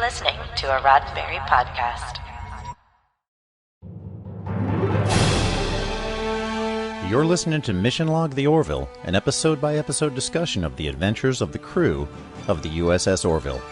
listening to a Roddenberry podcast. You're listening to Mission Log the Orville, an episode-by-episode discussion of the adventures of the crew of the USS Orville.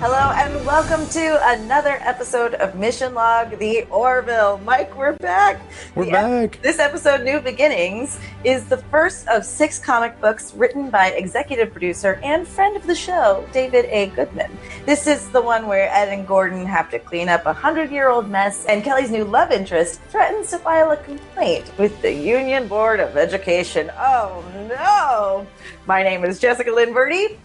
Hello and welcome to another episode of Mission Log the Orville. Mike, we're back. We're back. This episode, New Beginnings, is the first of 6 comic books written by executive producer and friend of the show, David A. Goodman. This is the one where Ed and Gordon have to clean up a 100-year-old mess, and Kelly's new love interest threatens to file a complaint with the Union Board of Education. Oh no! My name is Jessica Lynn Verdi.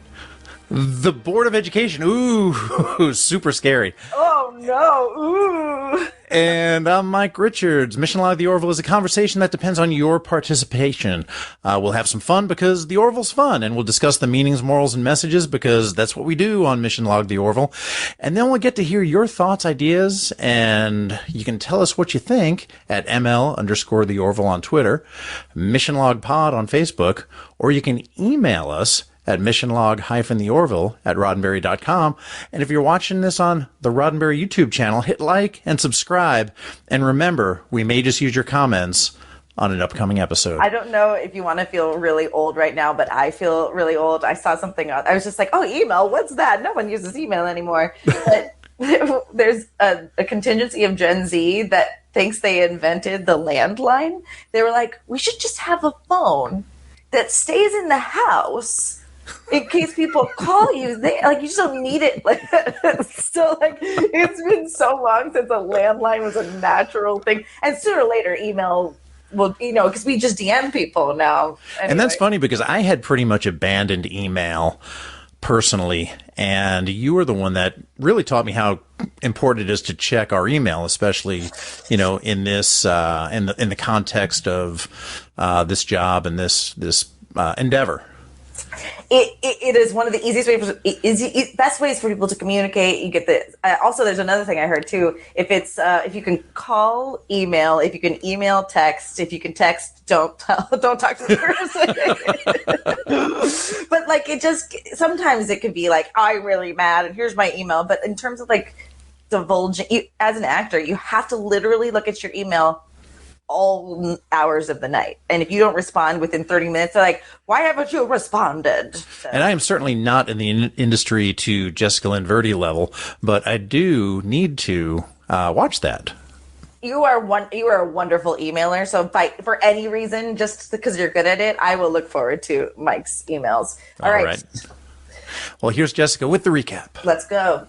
The Board of Education. Ooh, super scary. Oh, no. Ooh. And I'm Mike Richards. Mission Log the Orville is a conversation that depends on your participation. We'll have some fun because the Orville's fun, and we'll discuss the meanings, morals, and messages because that's what we do on Mission Log the Orville. And then we'll get to hear your thoughts, ideas, and you can tell us what you think at ML_the Orville on Twitter, Mission Log Pod on Facebook, or you can email us at missionlog-the-orville@roddenberry.com. And if you're watching this on the Roddenberry YouTube channel, hit like and subscribe. And remember, we may just use your comments on an upcoming episode. I don't know if you want to feel really old right now, but I feel really old. I saw something else. I was just like, oh, email, what's that? No one uses email anymore. But there's a contingency of Gen Z that thinks they invented the landline. They were like, we should just have a phone that stays in the house in case people call you. You just don't need it. So it's been so long since a landline was a natural thing, and sooner or later email will, because we just DM people now. Anyway. And that's funny because I had pretty much abandoned email personally, and you were the one that really taught me how important it is to check our email, especially in this in the context of this job and this endeavor. It is one of the easiest ways, best ways for people to communicate. You get the also. There's another thing I heard too. If it's if you can call, email. If you can email, text. If you can text, don't talk to the person. But it just sometimes it could be like, I'm really mad and here's my email. But in terms of divulging, as an actor, you have to literally look at your email all hours of the night. And if you don't respond within 30 minutes, they're like, why haven't you responded? So. And I am certainly not in the industry to Jessica Lynn Verdi level, but I do need to watch that. You are a wonderful emailer. So for any reason, just because you're good at it, I will look forward to Mike's emails. All right. Well, here's Jessica with the recap. Let's go.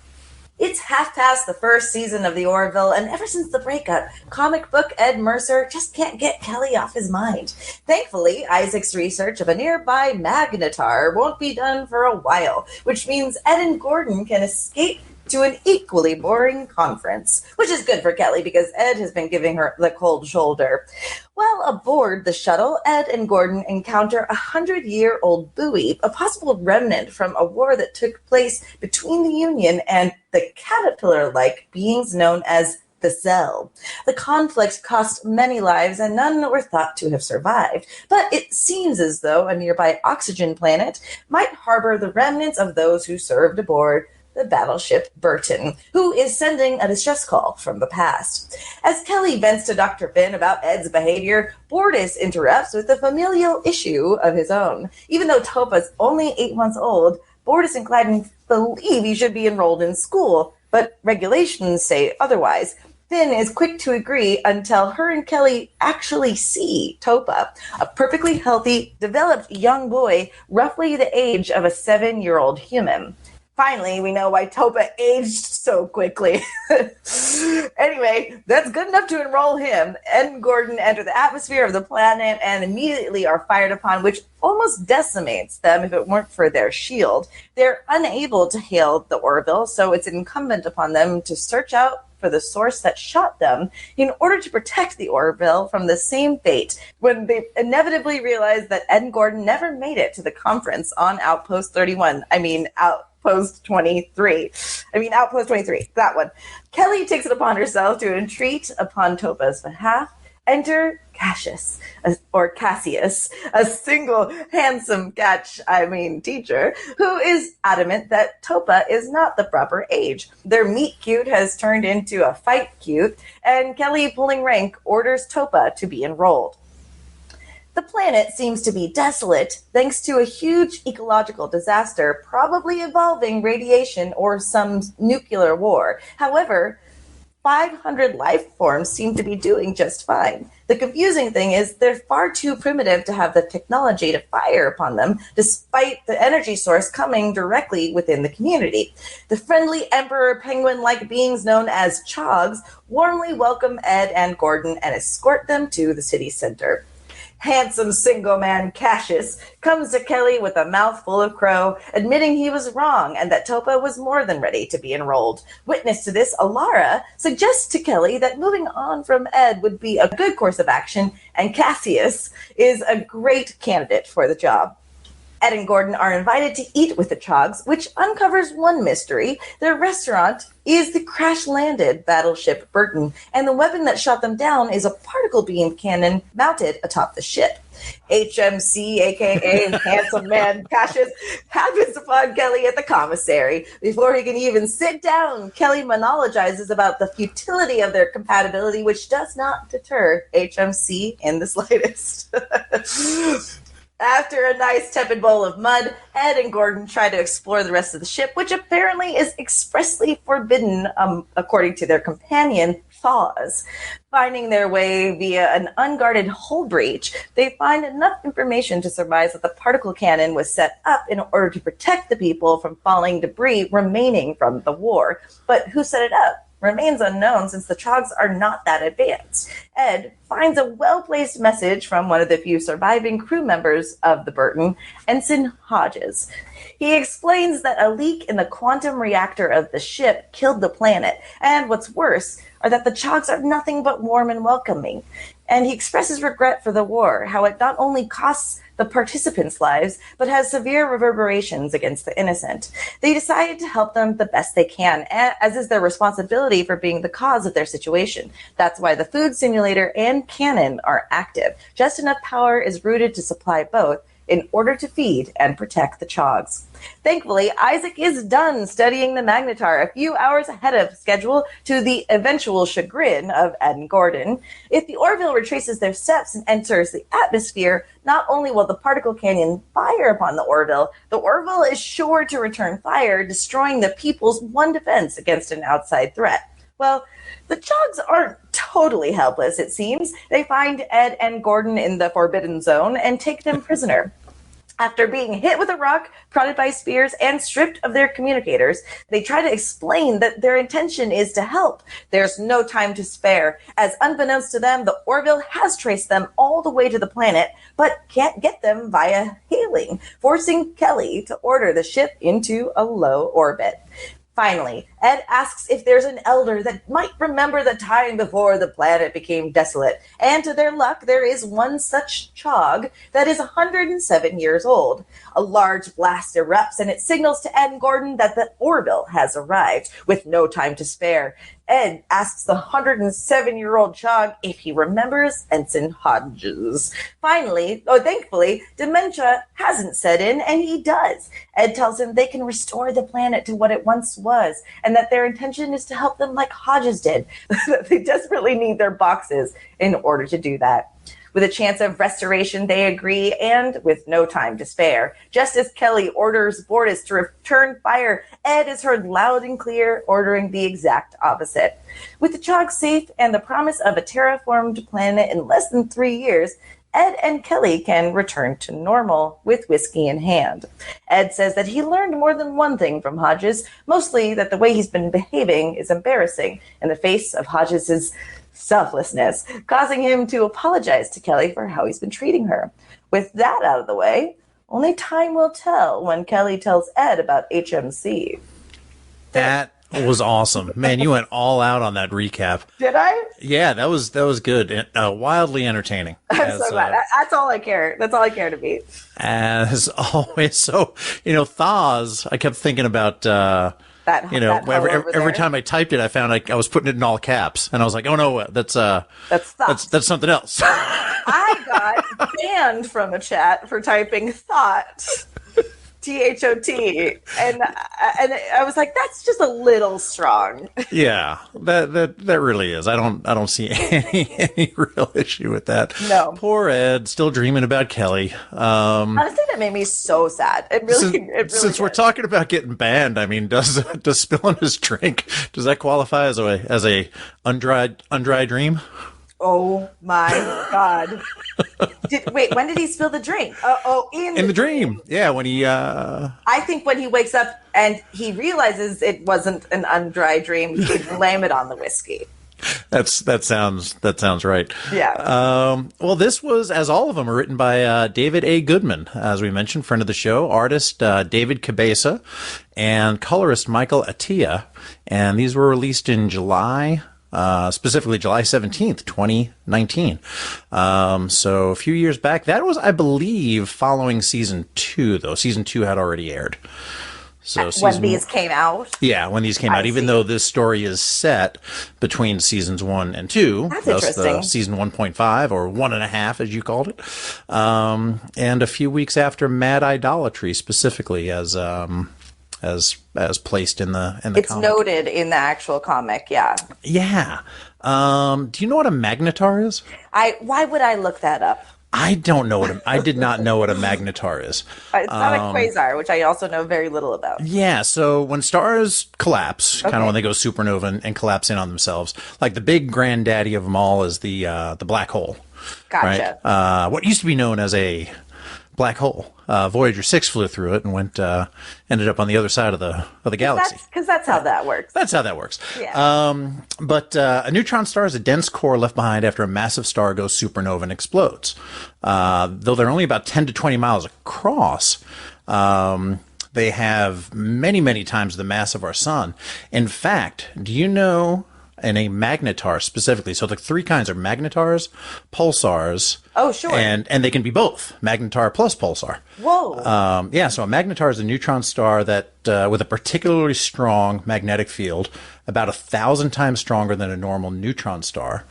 It's half past the first season of The Orville, and ever since the breakup, comic book Ed Mercer just can't get Kelly off his mind. Thankfully, Isaac's research of a nearby magnetar won't be done for a while, which means Ed and Gordon can escape to an equally boring conference, which is good for Kelly because Ed has been giving her the cold shoulder. While aboard the shuttle, Ed and Gordon encounter a 100-year-old buoy, a possible remnant from a war that took place between the Union and the caterpillar-like beings known as the Cell. The conflict cost many lives and none were thought to have survived, but it seems as though a nearby oxygen planet might harbor the remnants of those who served aboard the battleship Burton, who is sending a distress call from the past. As Kelly vents to Dr. Finn about Ed's behavior, Bortus interrupts with a familial issue of his own. Even though Topa's only 8 months old, Bortus and Gladden believe he should be enrolled in school, but regulations say otherwise. Finn is quick to agree until her and Kelly actually see Topa, a perfectly healthy, developed young boy, roughly the age of a 7-year-old human. Finally, we know why Topa aged so quickly. Anyway, that's good enough to enroll him. Ed and Gordon enter the atmosphere of the planet and immediately are fired upon, which almost decimates them if it weren't for their shield. They're unable to hail the Orville, so it's incumbent upon them to search out for the source that shot them in order to protect the Orville from the same fate when they inevitably realize that Ed and Gordon never made it to the conference on Outpost 31. I mean, Outpost 23. Outpost 23, that one. Kelly takes it upon herself to entreat upon Topa's behalf. Enter Cassius, a single handsome teacher, who is adamant that Topa is not the proper age. Their meet cute has turned into a fight cute, and Kelly, pulling rank, orders Topa to be enrolled. The planet seems to be desolate thanks to a huge ecological disaster, probably involving radiation or some nuclear war. However, 500 life forms seem to be doing just fine. The confusing thing is they're far too primitive to have the technology to fire upon them, despite the energy source coming directly within the community. The friendly emperor penguin-like beings known as Chogs warmly welcome Ed and Gordon and escort them to the city center. Handsome single man Cassius comes to Kelly with a mouthful of crow, admitting he was wrong and that Topa was more than ready to be enrolled. Witness to this, Alara suggests to Kelly that moving on from Ed would be a good course of action, and Cassius is a great candidate for the job. Ed and Gordon are invited to eat with the Chogs, which uncovers one mystery. Their restaurant is the crash-landed battleship Burton, and the weapon that shot them down is a particle beam cannon mounted atop the ship. HMC, a.k.a. Handsome Man Cassius, happens upon Kelly at the commissary. Before he can even sit down, Kelly monologizes about the futility of their compatibility, which does not deter HMC in the slightest. After a nice tepid bowl of mud, Ed and Gordon try to explore the rest of the ship, which apparently is expressly forbidden, according to their companion, Thaws. Finding their way via an unguarded hull breach, they find enough information to surmise that the particle cannon was set up in order to protect the people from falling debris remaining from the war. But who set it up remains unknown, since the Chogs are not that advanced. Ed finds a well-placed message from one of the few surviving crew members of the Burton, Ensign Hodges. He explains that a leak in the quantum reactor of the ship killed the planet, and what's worse are that the Chogs are nothing but warm and welcoming. And he expresses regret for the war, how it not only costs the participants' lives, but has severe reverberations against the innocent. They decided to help them the best they can, as is their responsibility for being the cause of their situation. That's why the food simulator and cannon are active. Just enough power is rooted to supply both in order to feed and protect the Chogs. Thankfully, Isaac is done studying the magnetar a few hours ahead of schedule, to the eventual chagrin of Ed and Gordon. If the Orville retraces their steps and enters the atmosphere, not only will the particle canyon fire upon the Orville is sure to return fire, destroying the people's one defense against an outside threat. Well, the Chogs aren't totally helpless, it seems. They find Ed and Gordon in the Forbidden Zone and take them prisoner. After being hit with a rock, prodded by spears, and stripped of their communicators, they try to explain that their intention is to help. There's no time to spare, as unbeknownst to them, the Orville has traced them all the way to the planet, but can't get them via hailing, forcing Kelly to order the ship into a low orbit. Finally, Ed asks if there's an elder that might remember the time before the planet became desolate, and to their luck, there is one such Chog that is 107 years old. A large blast erupts, and it signals to Ed and Gordon that the Orville has arrived, with no time to spare. Ed asks the 107-year-old Chog if he remembers Ensign Hodges. Thankfully, dementia hasn't set in, and he does. Ed tells him they can restore the planet to what it once was, and that their intention is to help them like Hodges did. They desperately need their boxes in order to do that. With a chance of restoration, they agree, and with no time to spare. Just as Kelly orders Bortus to return fire, Ed is heard loud and clear, ordering the exact opposite. With the Chog safe and the promise of a terraformed planet in less than 3 years, Ed and Kelly can return to normal with whiskey in hand. Ed says that he learned more than one thing from Hodges, mostly that the way he's been behaving is embarrassing in the face of Hodges' selflessness, causing him to apologize to Kelly for how he's been treating her. With that out of the way, only time will tell when Kelly tells Ed about HMC. That was awesome. Man, you went all out on that recap. Did I? Yeah, that was good. Wildly entertaining. I'm so glad. That's all I care. That's all I care to be. As always. So, Thaz, I kept thinking about, every time I typed it, I found I was putting it in all caps. And I was like, oh no, that's something else. I got banned from a chat for typing thought. THOT, and I was like, that's just a little strong. Yeah, that really is. I don't see any real issue with that. No, poor Ed, still dreaming about Kelly. Honestly, that made me so sad. It really since we're talking about getting banned, I mean, does spilling his drink, does that qualify as a undried dream? Oh my God! Wait, when did he spill the drink? In the dream. Yeah, when he. I think when he wakes up and he realizes it wasn't an undry dream, he can blame it on the whiskey. That sounds right. Yeah. Well, this was, as all of them, are written by David A. Goodman, as we mentioned, friend of the show, artist David Cabeza, and colorist Michael Atiyah, and these were released in July. Specifically July 17th, 2019. So a few years back. That was, I believe, following season 2, though. Season 2 had already aired. So when these came out? Yeah, when these came out. Even though this story is set between seasons 1 and 2. That's interesting. The season 1.5 or 1.5, as you called it. And a few weeks after Mad Idolatry, specifically, as placed in the it's comic. Noted in the actual comic. Yeah. Do you know what a magnetar is? Why would I look that up? I don't know I did not know what a magnetar is. It's not a quasar, which I also know very little about. Yeah, so when stars collapse, kind of when they go supernova and collapse in on themselves, like the big granddaddy of them all is the black hole. Gotcha. Right? What used to be known as a black hole. Voyager 6 flew through it and ended up on the other side of the galaxy. Because that's how that works. That's how that works. Yeah. But a neutron star is a dense core left behind after a massive star goes supernova and explodes. Though they're only about 10 to 20 miles across, they have many, many times the mass of our sun. In fact, do you know, in a magnetar specifically, so the 3 kinds are magnetars, pulsars. Oh, sure. And they can be both, magnetar plus pulsar. Whoa. So a magnetar is a neutron star that with a particularly strong magnetic field, about 1,000 times stronger than a normal neutron star.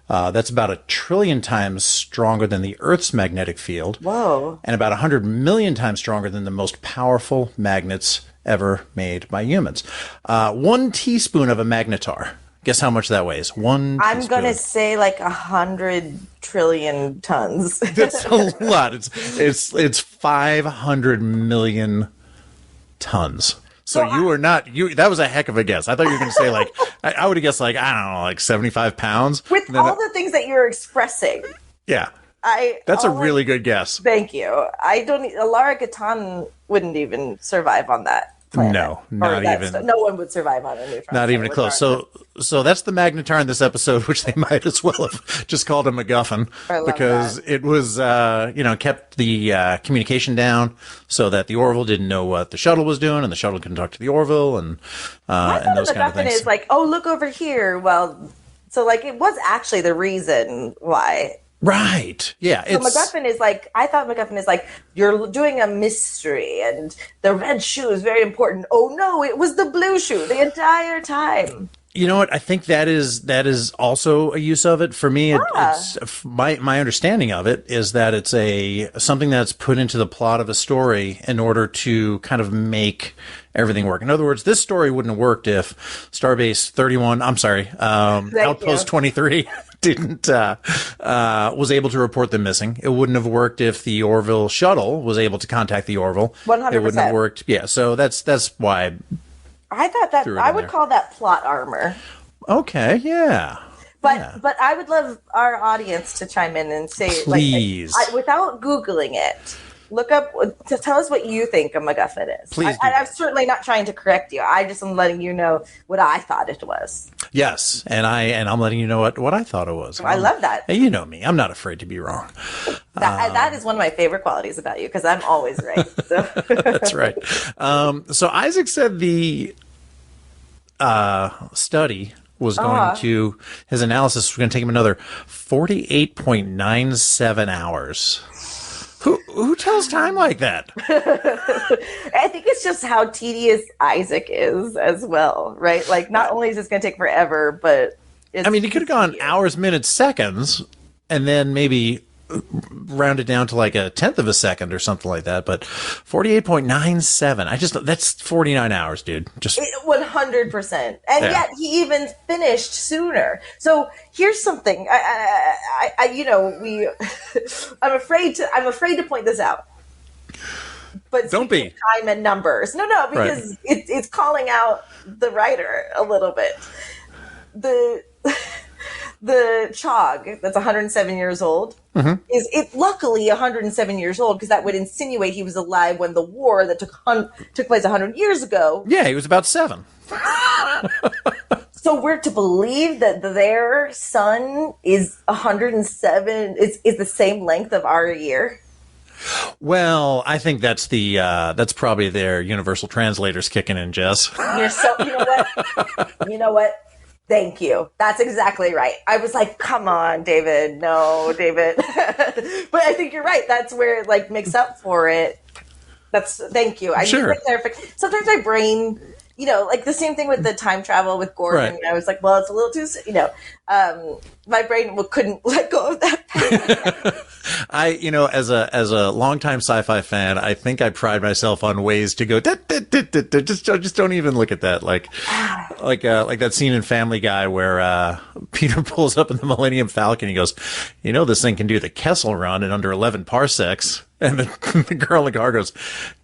That's about 1 trillion times stronger than the Earth's magnetic field. Whoa. And about 100 million times stronger than the most powerful magnets ever made by humans. 1 teaspoon of a magnetar. Guess how much that weighs? 1 I'm teaspoon. going to say like 100 trillion tons. That's a lot. It's 500 million tons. So you are not, that was a heck of a guess. I thought you were going to say like, I would have guessed like, I don't know, like 75 pounds. With all the things that you're expressing. Yeah. That's a really good guess. Thank you. Lara Gatan wouldn't even survive on that planet. No, not even. No one would survive on a neutron. Not even close. So that's the magnetar in this episode, which they might as well have just called a MacGuffin, because it was, kept the communication down so that the Orville didn't know what the shuttle was doing, and the shuttle couldn't talk to the Orville, and those kind of things. Is like, oh, look over here. Well, so like it was actually the reason why. Right. Yeah. So MacGuffin is like, I thought MacGuffin is like, you're doing a mystery and the red shoe is very important. Oh no, it was the blue shoe the entire time. You know what? I think that is also a use of it. For me, it's my understanding of it is that it's something that's put into the plot of a story in order to kind of make everything work. In other words, this story wouldn't have worked if Starbase 31, Outpost 23 didn't was able to report them missing. It wouldn't have worked if the Orville shuttle was able to contact the Orville. 100%. It wouldn't have worked. Yeah, so that's why I thought that I would call that plot armor. Okay, yeah. But I would love our audience to chime in and say, please, without Googling it, look up to tell us what you think a MacGuffin is. Please. I'm certainly not trying to correct you. I just am letting you know what I thought it was. Yes, and I'm letting you know what I thought it was. I love that. You know me; I'm not afraid to be wrong. That is one of my favorite qualities about you, because I'm always right. So. That's right. So Isaac said study was going to, his analysis was going to take him another 48.97 hours. Who tells time like that? I think it's just how tedious Isaac is as well, right? Like, not only is this going to take forever, but it's I mean, he could have gone hours, minutes, seconds, and then maybe round it down to like a tenth of a second or something like that. But 48.97, that's 49 hours, dude. Just 100%. And yet he even finished sooner. So here's something. I'm afraid to point this out. But don't be time and numbers. No, because it's calling out the writer a little bit. The Chog, that's 107 years old, is it luckily 107 years old, because that would insinuate he was alive when the war that took place 100 years ago. Yeah, he was about 7. So we're to believe that their son is 107, is the same length of our year? Well, I think that's that's probably their universal translators kicking in, Jess. You know what? Thank you. That's exactly right. I was like, come on, David. No, David. But I think you're right. That's where it like makes up for it. Thank you. Sure. Sometimes my brain, like the same thing with the time travel with Gordon. Right. I was like, well, it's a little too, my brain couldn't let go of that. As a longtime sci-fi fan, I think I pride myself on ways to go, just don't even look at that. Like that scene in Family Guy where, Peter pulls up in the Millennium Falcon. He goes, this thing can do the Kessel run in under 11 parsecs. And the girl in the car goes,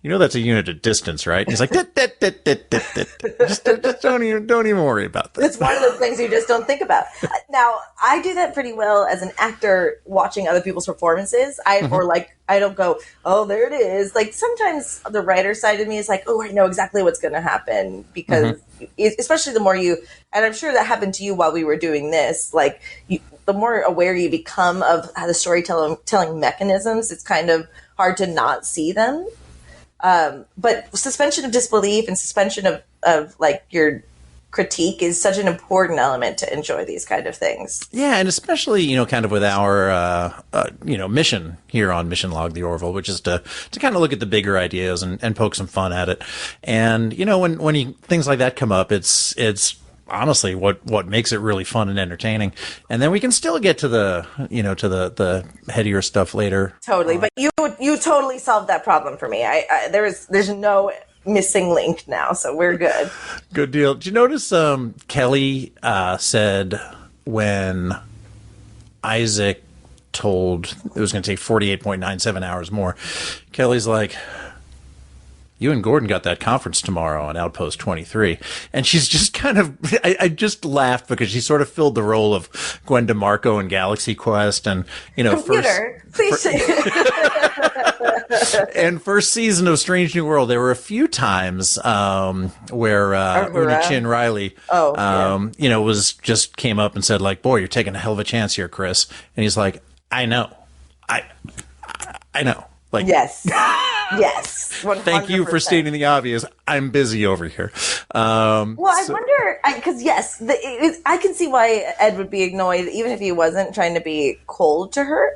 that's a unit of distance, right? And he's like, just don't even worry about that. It's one of those things you just don't think about. Now, I do that pretty well as an actor watching other people's performances. I don't go, oh, there it is. Like sometimes the writer side of me is like, oh, I know exactly what's going to happen, because especially the more and I'm sure that happened to you while we were doing this, like the more aware you become of how the storytelling mechanisms, it's kind of hard to not see them. But suspension of disbelief and suspension of like your critique is such an important element to enjoy these kind of things. Yeah, and especially, kind of with our, mission here on Mission Log the Orville, which is to kind of look at the bigger ideas and poke some fun at it. And, when things like that come up, it's honestly what makes it really fun and entertaining. And then we can still get to the headier stuff later. Totally. But you totally solved that problem for me. There's no missing link now, so we're good. Good deal. Did you notice Kelly said when Isaac told it was going to take 48.97 hours more, Kelly's like, you and Gordon got that conference tomorrow on Outpost 23. And she's just kind of, I just laughed because she sort of filled the role of Gwen DeMarco in Galaxy Quest and, Computer, please say and first season of Strange New World, there were a few times where Una Chin Riley, came up and said like, boy, you're taking a hell of a chance here, Chris. And he's like, I know. I know. Like, yes. Yes. 100%. Thank you for stating the obvious. I'm busy over here. I wonder, because yes, I can see why Ed would be annoyed, even if he wasn't trying to be cold to her.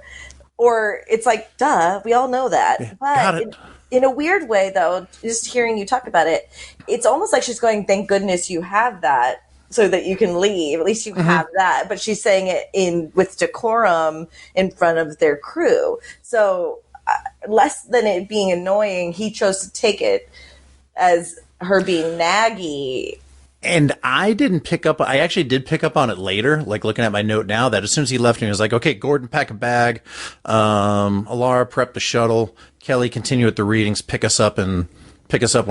Or it's like, duh, we all know that. But in a weird way, though, just hearing you talk about it, it's almost like she's going, thank goodness you have that so that you can leave. At least you have that. But she's saying it with decorum in front of their crew. So less than it being annoying, he chose to take it as her being naggy. And I actually did pick up on it later, like looking at my note now, that as soon as he left me, he was like, okay, Gordon, pack a bag. Alara, prep the shuttle. Kelly, continue with the readings. Pick us up when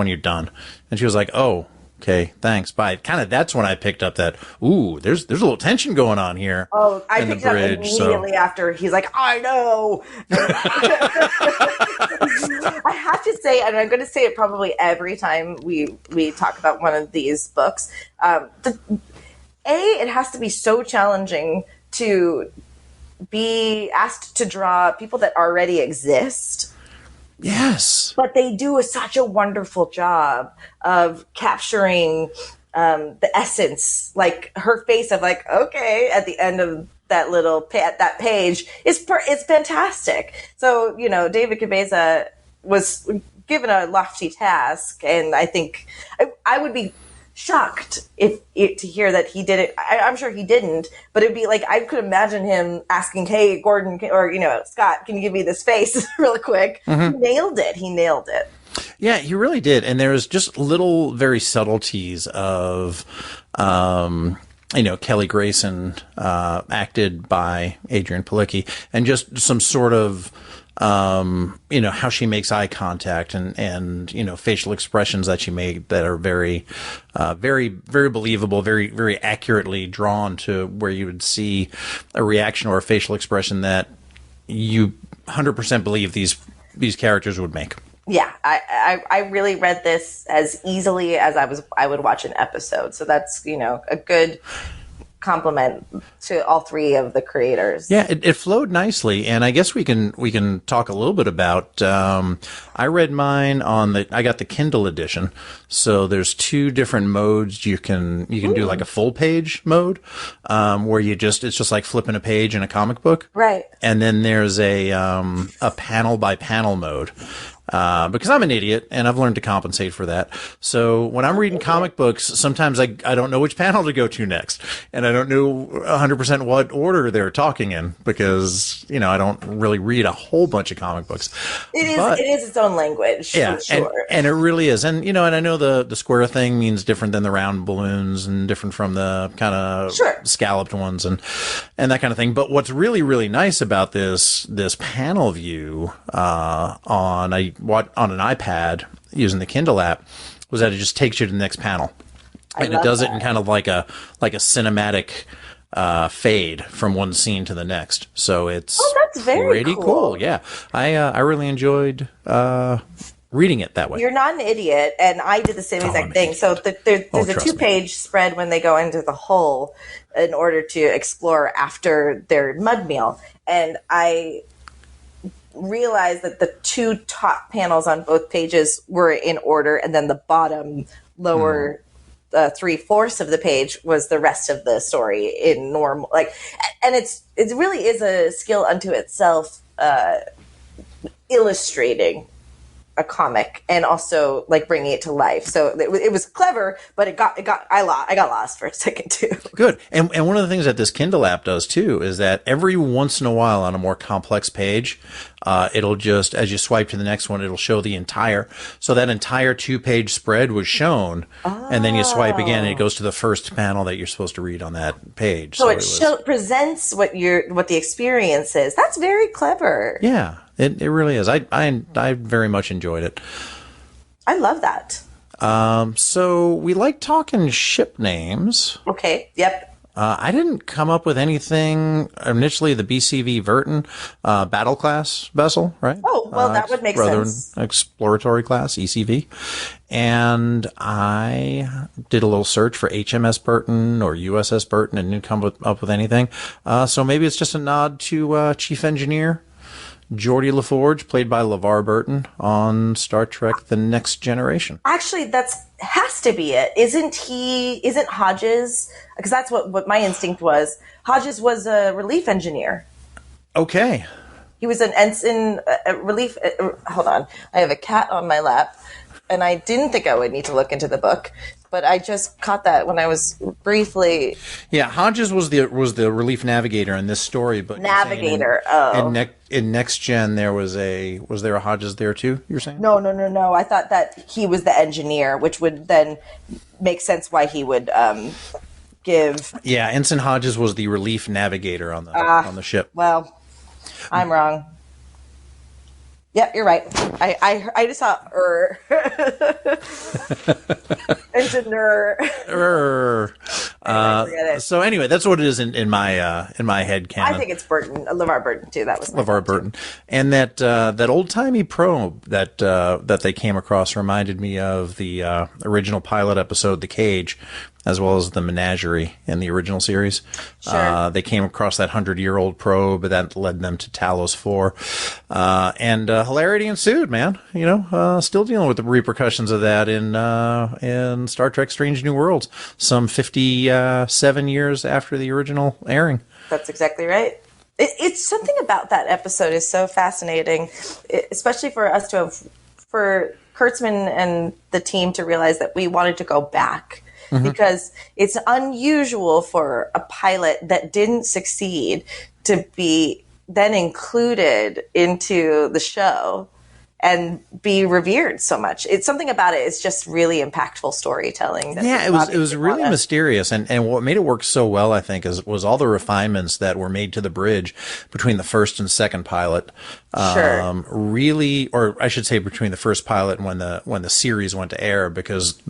you're done. And she was like, oh, okay, thanks, bye. Kind of that's when I picked up that, ooh, there's a little tension going on here. Oh, I picked up immediately after he's like, I know. I have to say, and I'm going to say it probably every time we talk about one of these books, it has to be so challenging to be asked to draw people that already exist. Yes. But they do such a wonderful job of capturing the essence, like her face of like, okay, at the end of that little that page is fantastic. So, you know, David Cabeza was given a lofty task, and I think I would be shocked to hear that he did it. I'm sure he didn't, but it'd be like, I could imagine him asking, hey, Gordon, or, you know, Scott, can you give me this face really quick? Mm-hmm. He nailed it. Yeah, he really did. And there's just little, very subtleties of, you know, Kelly Grayson, acted by Adrian Palicki, and just some sort of, you know, how she makes eye contact and, you know, facial expressions that she made that are very, very believable, very, very accurately drawn to where you would see a reaction or a facial expression that you 100% believe these characters would make. Yeah, I really read this as easily as I would watch an episode. So that's, you know, a good compliment to all three of the creators. Yeah, it flowed nicely, and I guess we can talk a little bit about. I read mine I got the Kindle edition, so there's two different modes. You can do like a full page mode, where it's just like flipping a page in a comic book, right? And then there's a panel by panel mode. Because I'm an idiot and I've learned to compensate for that. So when I'm reading comic books, sometimes I don't know which panel to go to next, and I don't know 100% what order they're talking in, because, you know, I don't really read a whole bunch of comic books. It is its own language. Yeah. For sure. And it really is. And, you know, and I know the square thing means different than the round balloons and different from the kind of scalloped ones and that kind of thing. But what's really, really nice about this panel view, on an iPad using the Kindle app, was that it just takes you to the next panel, and it does it in kind of like a cinematic fade from one scene to the next. So it's that's very pretty cool. Yeah, I really enjoyed reading it that way. You're not an idiot, and I did the same exact thing. So there's a 2-page spread when they go into the hole in order to explore after their mud meal, and I realized that the two top panels on both pages were in order, and then the bottom lower 3/4 of the page was the rest of the story in normal, like, and it really is a skill unto itself, illustrating a comic and also like bringing it to life. So it was clever, but I got lost for a second too. Good. And one of the things that this Kindle app does too is that every once in a while on a more complex page, it'll just, as you swipe to the next one, it'll show the entire. So that entire 2-page spread was shown, and then you swipe again, and it goes to the first panel that you're supposed to read on that page. So it presents what the experience is. That's very clever. Yeah. It really is. I very much enjoyed it. I love that. So we like talking ship names. Okay. Yep. I didn't come up with anything initially. The BCV Verton battle class vessel, right? Oh, well, that would make sense. Exploratory class, ECV. And I did a little search for HMS Burton or USS Burton and didn't come up with anything. So maybe it's just a nod to Chief Engineer Geordie LaForge, played by LeVar Burton on Star Trek The Next Generation. Actually, has to be it. Isn't Hodges, because that's what my instinct was. Hodges was a relief engineer. Okay. He was an ensign, relief. Hold on. I have a cat on my lap, and I didn't think I would need to look into the book, but I just caught that when I was briefly. Yeah, Hodges was the relief navigator in this story, but navigator. In Next Gen was there a Hodges there too? You're saying? No. I thought that he was the engineer, which would then make sense why he would give. Yeah, Ensign Hodges was the relief navigator on the ship. Well, I'm wrong. Yep, you're right. I just saw engineer. So anyway, that's what it is in my head canon. I think it's Burton, LeVar Burton too. That was LeVar Burton, and that old timey probe that they came across reminded me of the original pilot episode, The Cage. as well as the menagerie in the original series. Sure. They came across that 100-year-old probe that led them to Talos 4. And hilarity ensued, man. Still dealing with the repercussions of that in Star Trek Strange New Worlds, some 57 years after the original airing. That's exactly right. It's something about that episode is so fascinating, especially for us for Kurtzman and the team to realize that we wanted to go back, because it's unusual for a pilot that didn't succeed to be then included into the show and be revered so much. It's something about it. It's just really impactful storytelling. Yeah, it was really mysterious. And what made it work so well, I think, was all the refinements that were made to the bridge between the first and second pilot. Sure. Really, or I should say between the first pilot and when the series went to air, because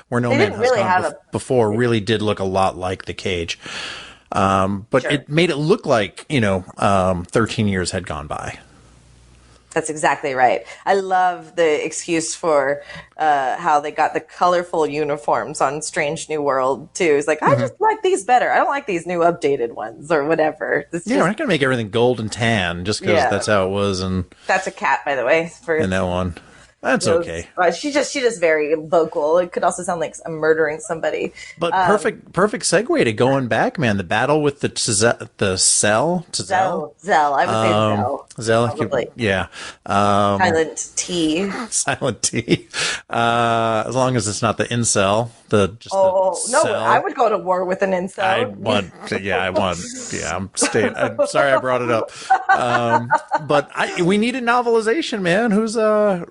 Where No Man Has Gone before really did look a lot like The Cage. But It made it look like, 13 years had gone by. That's exactly right. I love the excuse for how they got the colorful uniforms on Strange New World, too. It's like, I just like these better. I don't like these new updated ones or whatever. We're not going to make everything gold and tan just because that's how it was. And that's a cat, by the way. In that one. That's okay. She's just very vocal. It could also sound like I'm murdering somebody. But perfect segue to going back, man. The battle with the Zell. Zell. I would say Zell. Probably. Yeah. Silent T. Silent T. As long as it's not the incel. I would go to war with an incel. I'm sorry I brought it up. But we need a novelization, man. Who's a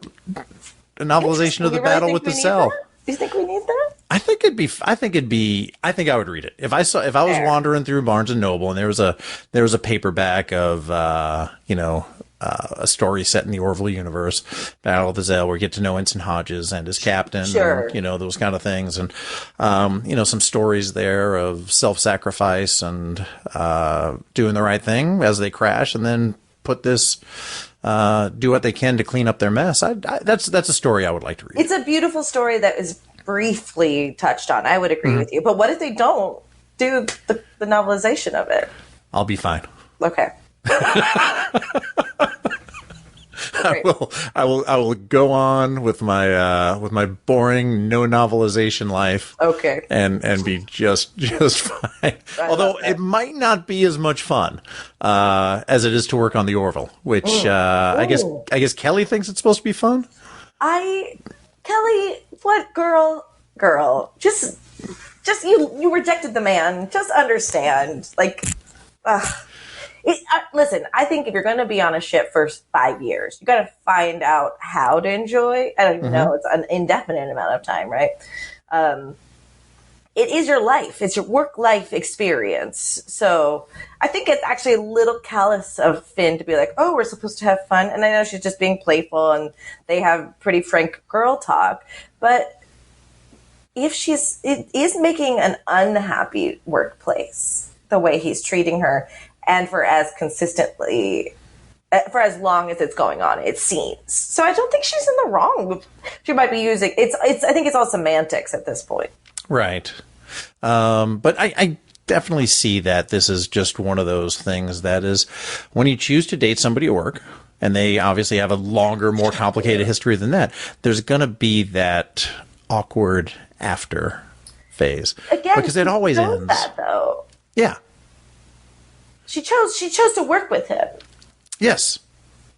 novelization of the battle with the cell? Do you think we need that? I think I would read it. If I was wandering through Barnes and Noble and there was a paperback of a story set in the Orville universe, Battle of the Zell, where you get to know Ensign Hodges and his captain, and, those kind of things, and some stories there of self-sacrifice and doing the right thing as they crash, and then put this. Do what they can to clean up their mess. That's a story I would like to read. It's a beautiful story that is briefly touched on. I would agree with you. But what if they don't do the novelization of it? I'll be fine. Okay. I will go on with my boring no novelization life. Okay. And be just fine. Although it might not be as much fun as it is to work on the Orville, which I guess Kelly thinks it's supposed to be fun. Kelly, what girl? Just you rejected the man. Just understand. Listen, I think if you're going to be on a ship for 5 years, you got to find out how to enjoy. I don't even know. It's an indefinite amount of time, right? It is your life. It's your work-life experience. So I think it's actually a little callous of Finn to be like, oh, we're supposed to have fun. And I know she's just being playful and they have pretty frank girl talk. But if it is making an unhappy workplace, the way he's treating her, and for as long as it's going on, it seems. So I don't think she's in the wrong. She might be using I think it's all semantics at this point. Right. But I definitely see that this is just one of those things that is when you choose to date somebody at work, and they obviously have a longer, more complicated history than that, there's going to be that awkward after phase. Again, because it always ends. That, though. Yeah. She chose to work with him. Yes.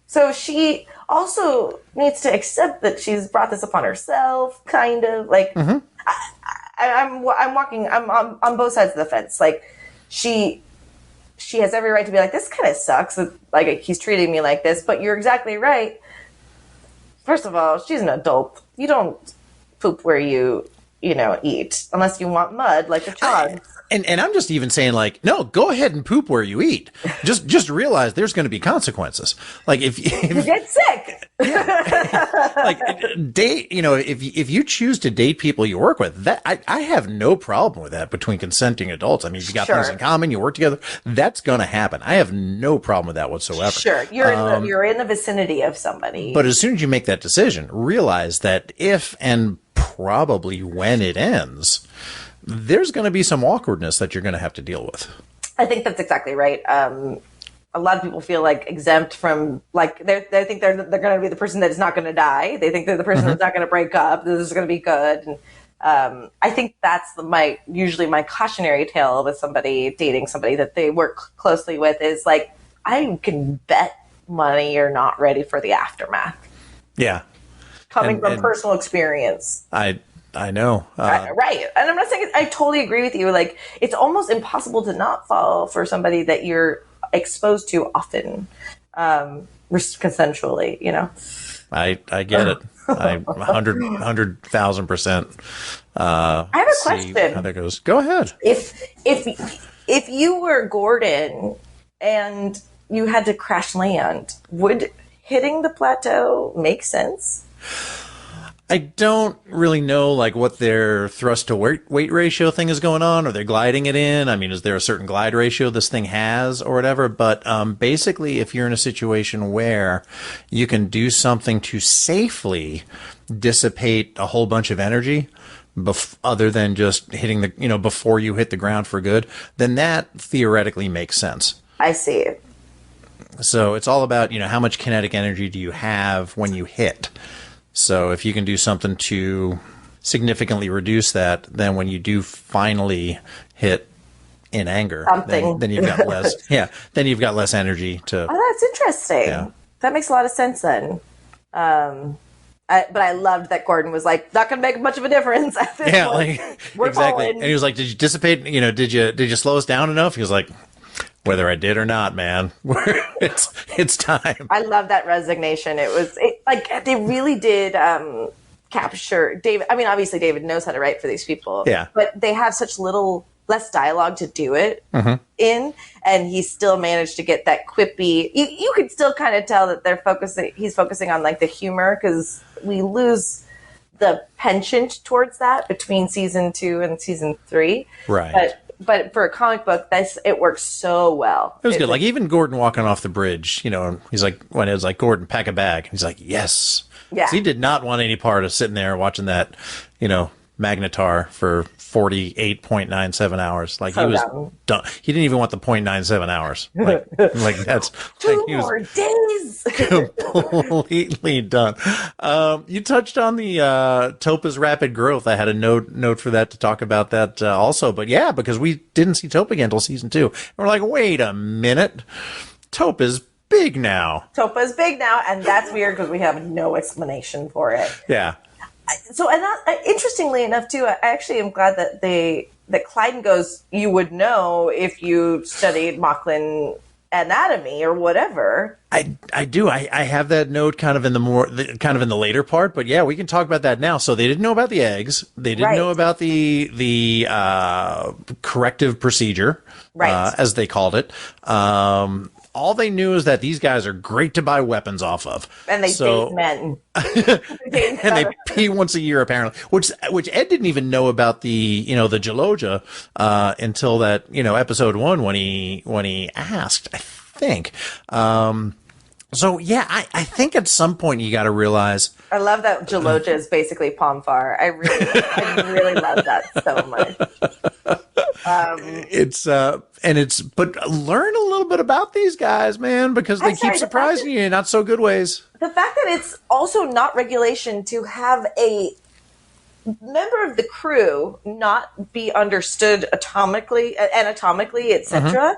So she also needs to accept that she's brought this upon herself, kind of. I'm on both sides of the fence. She has every right to be like, this kind of sucks. Like, he's treating me like this. But you're exactly right. First of all, she's an adult. You don't poop where you eat unless you want mud like a child. And I'm just even saying, no, go ahead and poop where you eat. Just realize there's going to be consequences. If you get sick. Yeah. Date, if you choose to date people you work with, that I have no problem with that between consenting adults. I mean, if you got things in common, you work together, that's going to happen. I have no problem with that whatsoever. Sure. You're in the vicinity of somebody. But as soon as you make that decision, realize that if and probably when it ends, there's going to be some awkwardness that you're going to have to deal with. I think that's exactly right. A lot of people feel like exempt from, like, they think they're going to be the person that is not going to die. They think they're the person that's not going to break up. This is going to be good. And I think that's usually my cautionary tale with somebody dating somebody that they work closely with is like, I can bet money you're not ready for the aftermath. Yeah. Coming from personal experience. I know. Right. And I'm not saying, I totally agree with you. Like, it's almost impossible to not fall for somebody that you're exposed to often, consensually, you know? I get it. 100,000%. I have a question. How that goes. Go ahead. If you were Gordon and you had to crash land, would hitting the plateau make sense? I don't really know like what their thrust to weight ratio thing is going on. Are they gliding it in? I mean, is there a certain glide ratio this thing has or whatever? But basically, if you're in a situation where you can do something to safely dissipate a whole bunch of energy, other than just hitting before you hit the ground for good, then that theoretically makes sense. I see. So it's all about, how much kinetic energy do you have when you hit? So if you can do something to significantly reduce that, then when you do finally hit in anger, then you've got less. Yeah, then you've got less energy to. Oh, that's interesting. Yeah. That makes a lot of sense then. But I loved that Gordon was like, not going to make much of a difference at this point. We're exactly. falling. And he was like, "Did you dissipate? Did you slow us down enough?" He was like, "Whether I did or not, man, it's time." I love that resignation. They really did capture David. I mean, obviously David knows how to write for these people. Yeah. But they have such less dialogue to do it in, and he still managed to get that quippy. You could still kind of tell that he's focusing on like the humor, because we lose the penchant towards that between season 2 and season 3. Right. But for a comic book, it works so well. It was good. Like even Gordon walking off the bridge, he's like, when it was like, "Gordon, pack a bag." He's like, "Yes." Yeah. So he did not want any part of sitting there watching that, Magnetar for 48.97 hours. Like he was done. He didn't even want the 0.97 hours. Like that's 2 more days. Completely done. You touched on the Topa's rapid growth. I had a note for that to talk about that also. But yeah, because we didn't see Topa again until season 2. And we're like, wait a minute. Topa's big now. Topa's big now, and that's weird because we have no explanation for it. Yeah. So, and interestingly enough, too, I actually am glad that Clyden goes, you would know if you studied Mocklin anatomy or whatever. I do. I have that note kind of in the later part, but yeah, we can talk about that now. So they didn't know about the eggs. They didn't know about the corrective procedure, as they called it. All they knew is that these guys are great to buy weapons off of. And they date men. And they pee once a year, apparently. Which Ed didn't even know about the Geloja until that, episode 1 when he asked, I think. So yeah, I think at some point you got to realize. I love that Geloja is basically Pomfar. I really love that so much. But learn a little bit about these guys, man, because they keep surprising you in not so good ways. The fact that it's also not regulation to have a member of the crew not be understood anatomically, etc.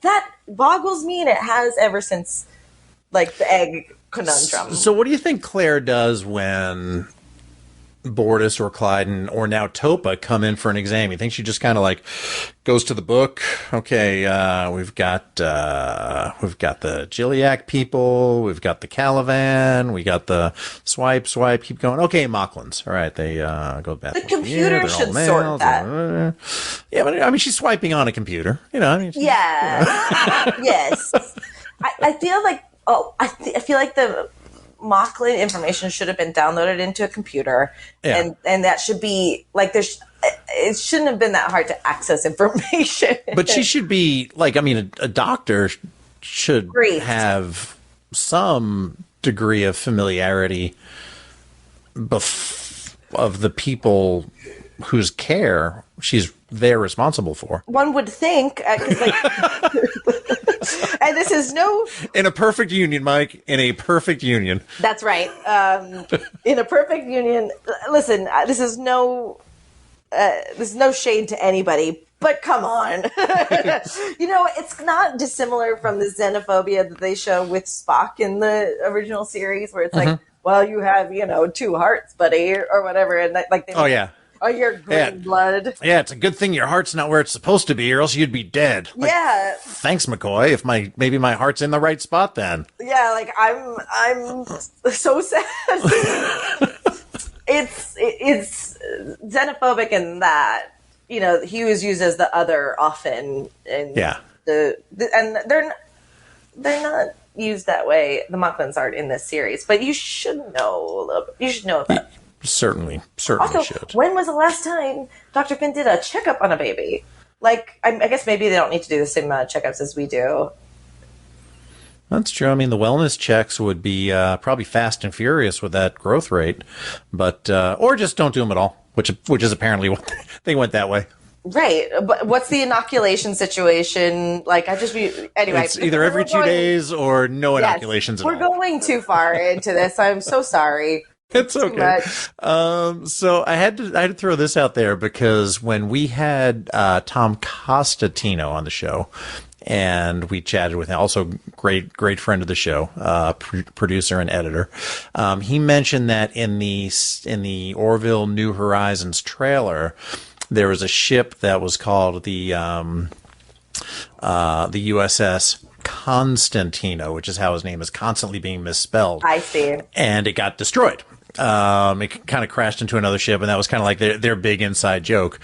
That boggles me, and it has ever since, like, the egg conundrum. So what do you think Claire does when Bortus or Clyden or now Topa come in for an exam? You think she just kind of like goes to the book? Okay, we've got the Gilliac people, we've got the Calavan, we got the swipe, keep going. Okay, Mocklins. All right, they go back. The computer should sort that. Yeah, but I mean, she's swiping on a computer. Yeah. Yes. I feel like I feel like the Mocklin information should have been downloaded into a computer, and that should be like it shouldn't have been that hard to access information. But she should be like, I mean, a doctor should have some degree of familiarity of the people whose care they're responsible for. One would think, 'cause, like, and this is no... In a perfect union, Mike, in a perfect union. That's right. In a perfect union, listen, this is no shade to anybody, but come on. It's not dissimilar from the xenophobia that they show with Spock in the original series, where it's like, well, you have, 2 hearts, buddy, or whatever. And like, Oh, yeah. Oh, you're green blood. Yeah, it's a good thing your heart's not where it's supposed to be, or else you'd be dead. Like, yeah. Thanks, McCoy. If maybe my heart's in the right spot, then. Yeah, like I'm so sad. It's xenophobic in that he was used as the other often, and and they're not used that way. The Mocklins aren't in this series, but you should know a little bit. You should know about. Certainly Also, should. When was the last time Dr. Finn did a checkup on a baby? Like, I guess maybe they don't need to do the same amount of checkups as we do. That's true. I mean, the wellness checks would be probably fast and furious with that growth rate, but or just don't do them at all, which is apparently what they went that way. Right, but what's the inoculation situation? Like, anyway. It's either every 2 days or no inoculations at all. We're going too far into this. I'm so sorry. It's okay. So I had to throw this out there because when we had Tom Costatino on the show, and we chatted with him, also great friend of the show, producer and editor, he mentioned that in the Orville New Horizons trailer, there was a ship that was called the USS Constantino, which is how his name is constantly being misspelled. I see. And it got destroyed. It kind of crashed into another ship, and that was kind of like their big inside joke.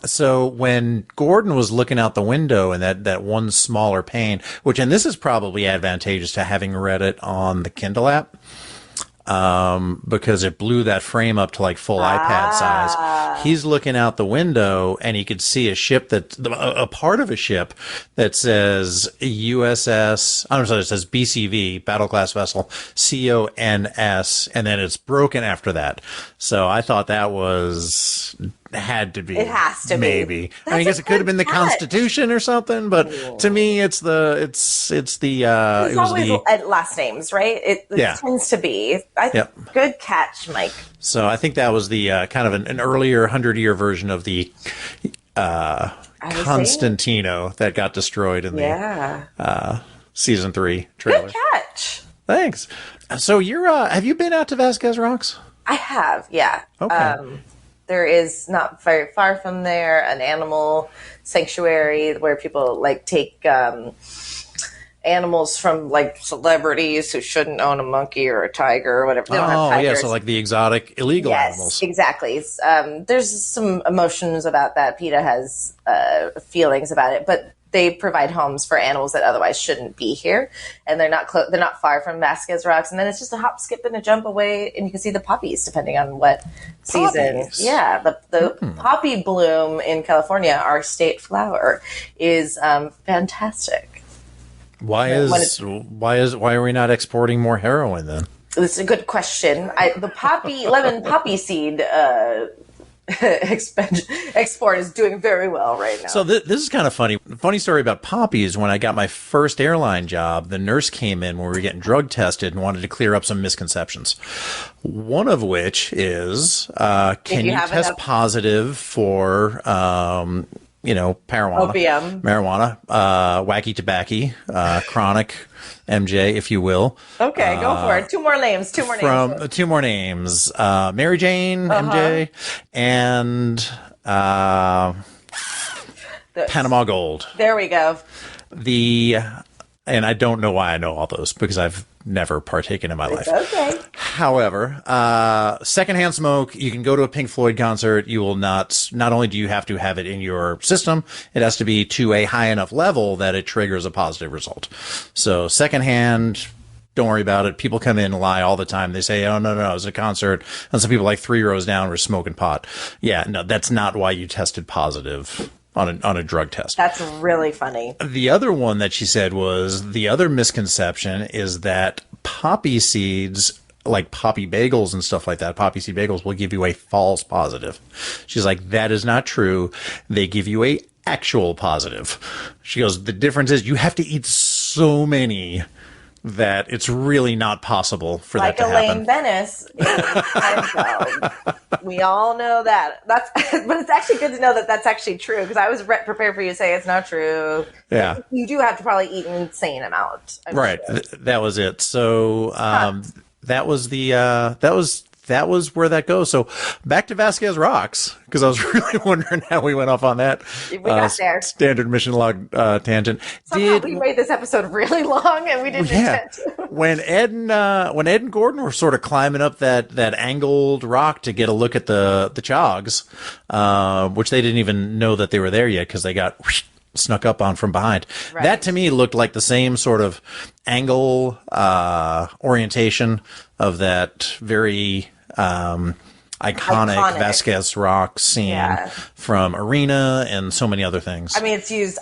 So when Gordon was looking out the window and that one smaller pane, and this is probably advantageous to having read it on the Kindle app, because it blew that frame up to like full iPad size. He's looking out the window and he could see a ship a part of a ship that says USS, I'm sorry, it says BCV, Battle Class Vessel, CONS, and then it's broken after that. So I thought that had to be. It has to maybe. be. I guess it could have been the Constitution or something, but to me, it's always last names, right? It tends to be. Good catch, Mike. So I think that was the kind of an earlier 100-year version of the Constantino that got destroyed in the season 3 trailer. Good catch. Thanks. So have you been out to Vasquez Rocks? I have, yeah. Okay. There is not very far from there an animal sanctuary where people like take animals from like celebrities who shouldn't own a monkey or a tiger or whatever. They don't have tigers. So like the exotic illegal animals. Exactly. There's some emotions about that. PETA has feelings about it, but they provide homes for animals that otherwise shouldn't be here, and they're not far from Vasquez Rocks. And then it's just a hop, skip, and a jump away, and you can see the poppies depending on what season. Yeah, the poppy bloom in California, our state flower, is fantastic. Why are we not exporting more heroin then? It's a good question. The lemon poppy seed export is doing very well right now. So this is kind of funny. Funny story about poppies. When I got my first airline job, the nurse came in when we were getting drug tested and wanted to clear up some misconceptions. One of which is, can you test positive for marijuana, wacky tobacco, chronic MJ, if you will. Okay, go for it. Two more names. Two more names. Mary Jane, MJ, and Panama Gold. There we go. And I don't know why I know all those because I've never partaken in my life. Okay. However, secondhand smoke, you can go to a Pink Floyd concert. You will not only do you have to have it in your system, it has to be to a high enough level that it triggers a positive result. So secondhand, don't worry about it. People come in and lie all the time. They say, oh, no, it was a concert. And some people like 3 rows down were smoking pot. Yeah, no, that's not why you tested positive on a drug test. That's really funny. The other one that she said was the other misconception is that poppy seeds like poppy bagels and stuff like that, poppy seed bagels will give you a false positive. She's like, that is not true. They give you a actual positive. She goes, the difference is you have to eat so many that it's really not possible for that to happen. Like Elaine Bennis in Seinfeld. We all know that. But it's actually good to know that that's actually true, because I was prepared for you to say it's not true. Yeah. You do have to probably eat an insane amount. Right. Sure. That was it. So that was where that goes. So back to Vasquez Rocks, because I was really wondering how we went off on that. We got there. Standard mission log tangent. Somehow we made this episode really long, and we didn't intend to. When Ed and Gordon were sort of climbing up that angled rock to get a look at the Chogs, which they didn't even know that they were there yet, because they got snuck up on from behind. Right. That to me looked like the same sort of angle orientation of that very iconic Vasquez Rocks scene from Arena and so many other things. I mean, it's used.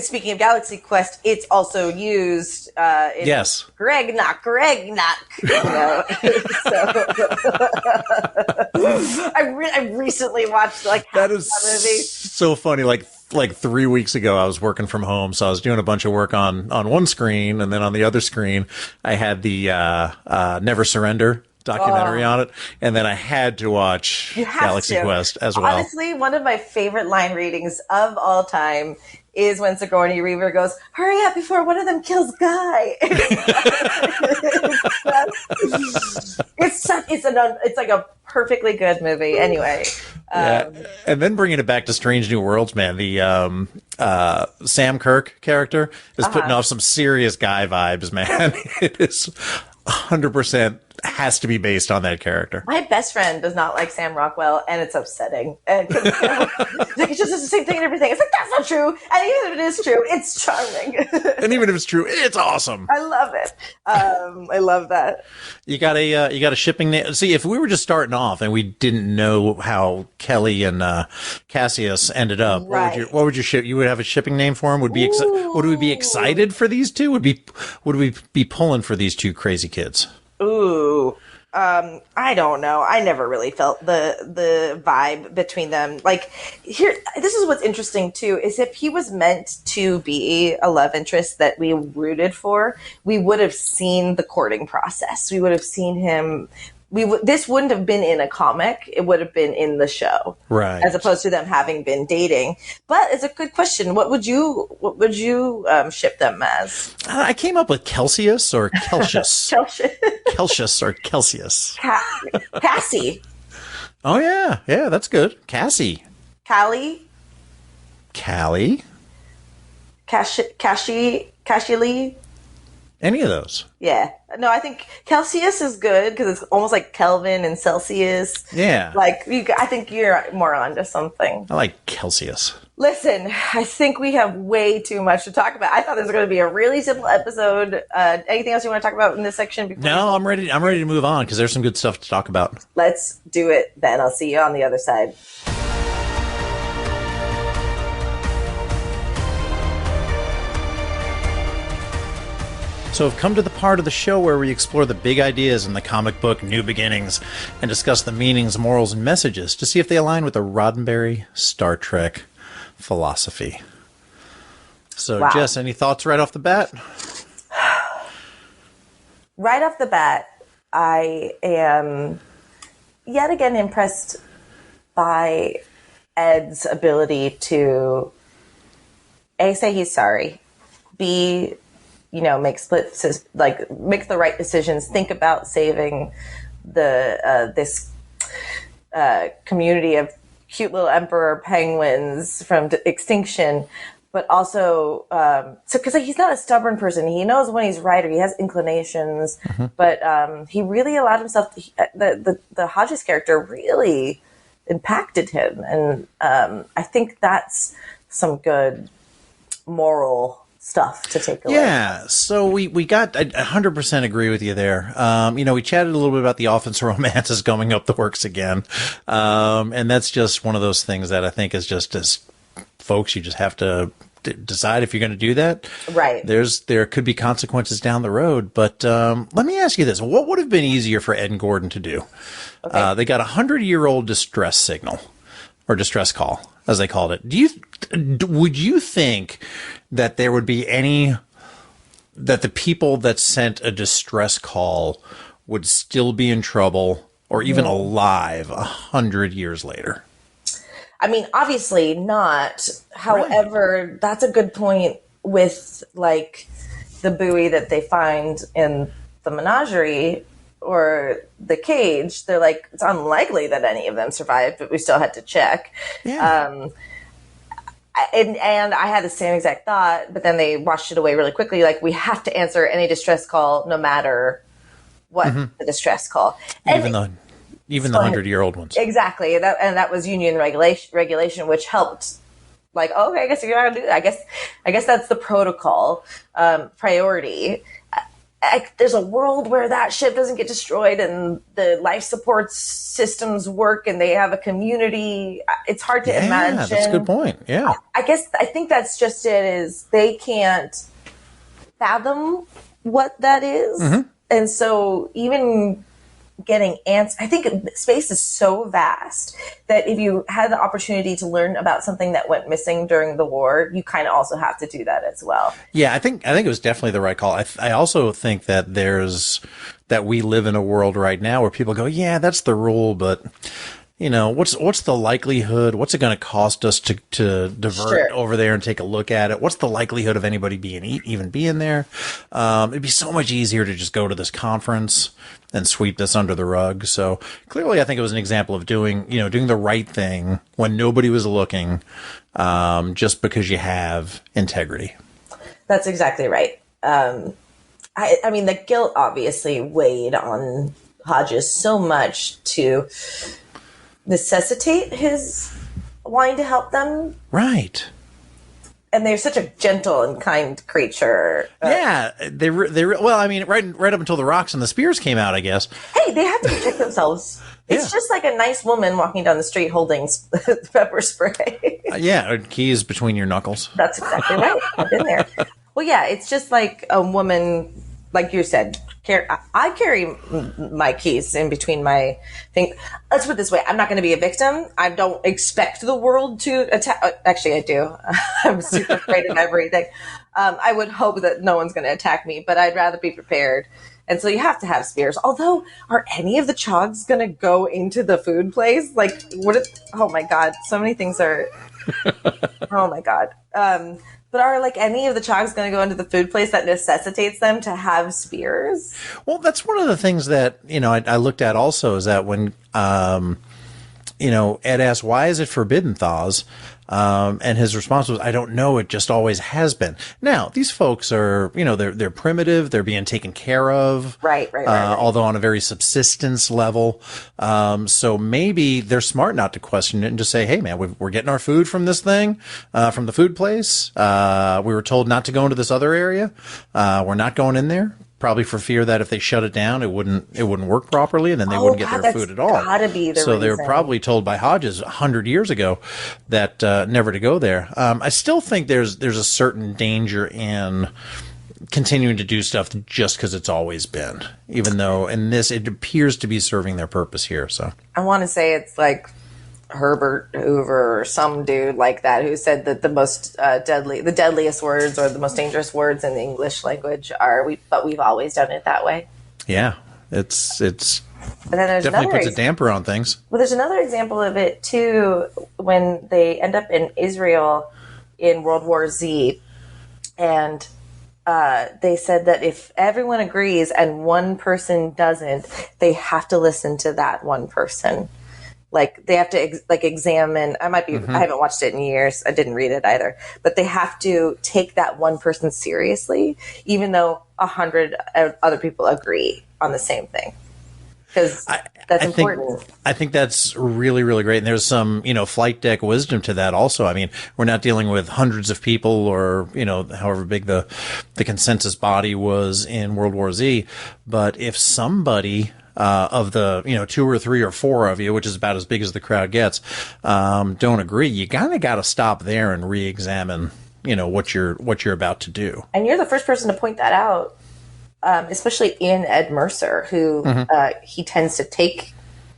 Speaking of Galaxy Quest, it's also used. In Greg Knock. You know? I recently watched that movie. So funny. Like 3 weeks ago, I was working from home, so I was doing a bunch of work on one screen, and then on the other screen, I had the Never Surrender documentary on it, and then I had to watch Galaxy Quest as well. Honestly, one of my favorite line readings of all time is when Sigourney Weaver goes, "Hurry up before one of them kills Guy." It's like a perfectly good movie. Anyway. And then bringing it back to Strange New Worlds, man, the Sam Kirk character is putting off some serious Guy vibes, man. It is 100% has to be based on that character. My best friend does not like Sam Rockwell, and it's upsetting. And he just does the same thing and everything. It's like, that's not true. And even if it is true, it's charming. And even if it's true, it's awesome. I love it. I love that. You got a shipping name. See, if we were just starting off and we didn't know how Kelly and Cassius ended up, what would you ship? You would have a shipping name for him? Would we be excited for these two? Would we be pulling for these two crazy kids? Ooh, I don't know. I never really felt the vibe between them. Like, this is what's interesting too, is if he was meant to be a love interest that we rooted for, we would have seen the courting process. We would have seen him. This wouldn't have been in a comic. It would have been in the show, right? As opposed to them having been dating. But it's a good question. What would you ship them as? I came up with Celsius or Celsius. Celsius or Celsius. Cassie. Oh yeah, that's good. Cassie. Callie. Callie. Cassie Lee. Any of those. Yeah. No, I think Celsius is good because it's almost like Kelvin and Celsius. Yeah. Like, I think you're more onto something. I like Celsius. Listen, I think we have way too much to talk about. I thought this was going to be a really simple episode. Anything else you want to talk about in this section? No, I'm ready to move on because there's some good stuff to talk about. Let's do it then. I'll see you on the other side. So I've come to the part of the show where we explore the big ideas in the comic book New Beginnings and discuss the meanings, morals, and messages to see if they align with the Roddenberry Star Trek philosophy. So, wow. Jess, any thoughts right off the bat? Right off the bat, I am yet again impressed by Ed's ability to A, say he's sorry, B, make make the right decisions, think about saving this community of cute little emperor penguins from extinction, but also because he's not a stubborn person. He knows when he's right, or he has inclinations, but he really allowed himself the Hodges character really impacted him, and I think that's some good moral stuff to take away. Yeah, so we got, I 100% agree with you there. We chatted a little bit about the offense romances going up the works again. And that's just one of those things that I think is just, as folks, you just have to decide if you're going to do that. Right. There could be consequences down the road. But let me ask you this. What would have been easier for Ed and Gordon to do? Okay. They got a 100-year-old distress signal or distress call, as they called it. Would you think that there would be that the people that sent a distress call would still be in trouble or even alive 100 years later? I mean, obviously not. However, that's a good point with, like, the buoy that they find in the menagerie or the cage. They're like, it's unlikely that any of them survived, but we still had to check. Yeah. And I had the same exact thought, but then they washed it away really quickly. Like, we have to answer any distress call no matter what the distress call. Even the 100-year-old ones. Exactly. That was union regulation, which helped. Like, oh, okay, I guess you're not gonna do that. I guess that's the protocol priority. There's a world where that ship doesn't get destroyed and the life support systems work and they have a community. It's hard to imagine. Yeah, that's a good point. Yeah. I think that's just it, is they can't fathom what that is. Mm-hmm. And so even getting answers, I think space is so vast that if you had the opportunity to learn about something that went missing during the war, you kind of also have to do that as well. Yeah, I think it was definitely the right call. I also think that that we live in a world right now where people go, yeah, that's the rule, but you know, what's the likelihood? What's it going to cost us to divert over there and take a look at it? What's the likelihood of anybody even being there? It'd be so much easier to just go to this conference and sweep this under the rug. So clearly, I think it was an example of doing the right thing when nobody was looking, just because you have integrity. That's exactly right. I mean, the guilt obviously weighed on Hodges so much to necessitate his wanting to help them. Right. And they're such a gentle and kind creature. Yeah, well, I mean, right up until the rocks and the spears came out, I guess. Hey, they have to protect themselves. It's just like a nice woman walking down the street holding pepper spray. Keys between your knuckles. That's exactly right. I've been there. Well, yeah, it's just like a woman, like you said. I carry my keys in between my thing. Let's put it this way. I'm not going to be a victim. I don't expect the world to attack. Actually, I do. I'm super afraid of everything. I would hope that no one's going to attack me, but I'd rather be prepared. And so you have to have spears. Although, are any of the chogs going to go into the food place? Like, oh my God. So many things are, oh my God. But are any of the chogs going to go into the food place that necessitates them to have spears? Well, that's one of the things that, I looked at also, is that when, Ed asked, why is it forbidden, Thawes? And his response was, I don't know. It just always has been. Now, these folks are, they're primitive. They're being taken care of. Right. Although on a very subsistence level. So maybe they're smart not to question it and just say, hey, man, we're getting our food from this thing, from the food place. We were told not to go into this other area. We're not going in there. Probably for fear that if they shut it down, it wouldn't work properly, and then they wouldn't get their food at all. Gotta be the so reason. They were probably told by Hodges 100 years ago that never to go there. I still think there's a certain danger in continuing to do stuff just because it's always been, even though in this it appears to be serving their purpose here. So I want to say it's like Herbert Hoover or some dude like that who said that the most the deadliest words or the most dangerous words in the English language are but we've always done it that way. Yeah, it's but then there's definitely puts a damper on things. Well, there's another example of it too when they end up in Israel in World War Z, and they said that if everyone agrees and one person doesn't, they have to listen to that one person. Like they have to examine. I haven't watched it in years. I didn't read it either. But they have to take that one person seriously, even though 100 other people agree on the same thing. Because that's important. I think that's really, really great. And there's some, flight deck wisdom to that also. I mean, we're not dealing with hundreds of people or, however big the consensus body was in World War Z. But if somebody of the 2 or 3 or 4 of you, which is about as big as the crowd gets, don't agree, you kind of got to stop there and re-examine what you're about to do. And you're the first person to point that out, especially in Ed Mercer, who he tends to take,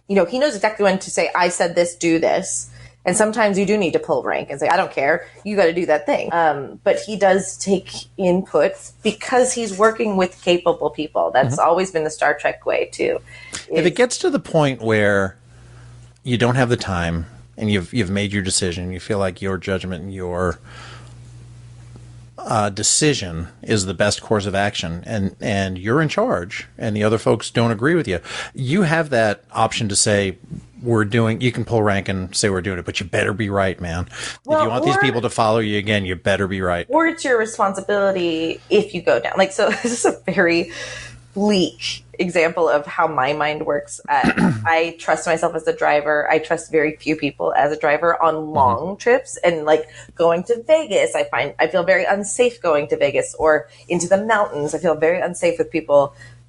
he knows exactly when to say, I said this, do this. And sometimes you do need to pull rank and say, I don't care, you got to do that thing. But he does take input because he's working with capable people. That's always been the Star Trek way, too. If it gets to the point where you don't have the time and you've made your decision, you feel like your judgment and your decision is the best course of action, and you're in charge and the other folks don't agree with you, you have that option to say, you can pull rank and say we're doing it, but you better be right, man. Well, if you want these people to follow you again, you better be right. Or it's your responsibility if you go down. So this is a very bleak example of how my mind works. I trust myself as a driver. I trust very few people as a driver on long trips, and going to Vegas, I feel very unsafe going to Vegas, or into the mountains. I feel very unsafe with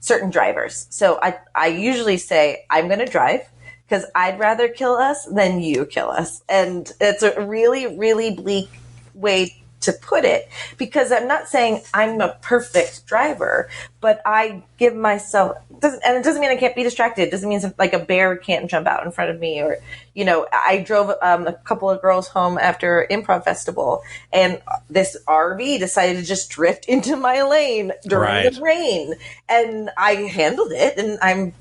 certain drivers. So I usually say, I'm going to drive because I'd rather kill us than you kill us. And it's a really, really bleak way to put it, because I'm not saying I'm a perfect driver, but I give myself, and it doesn't mean I can't be distracted. It doesn't mean a bear can't jump out in front of me, or, I drove a couple of girls home after Improv Festival, and this RV decided to just drift into my lane during the rain, and I handled it, and I'm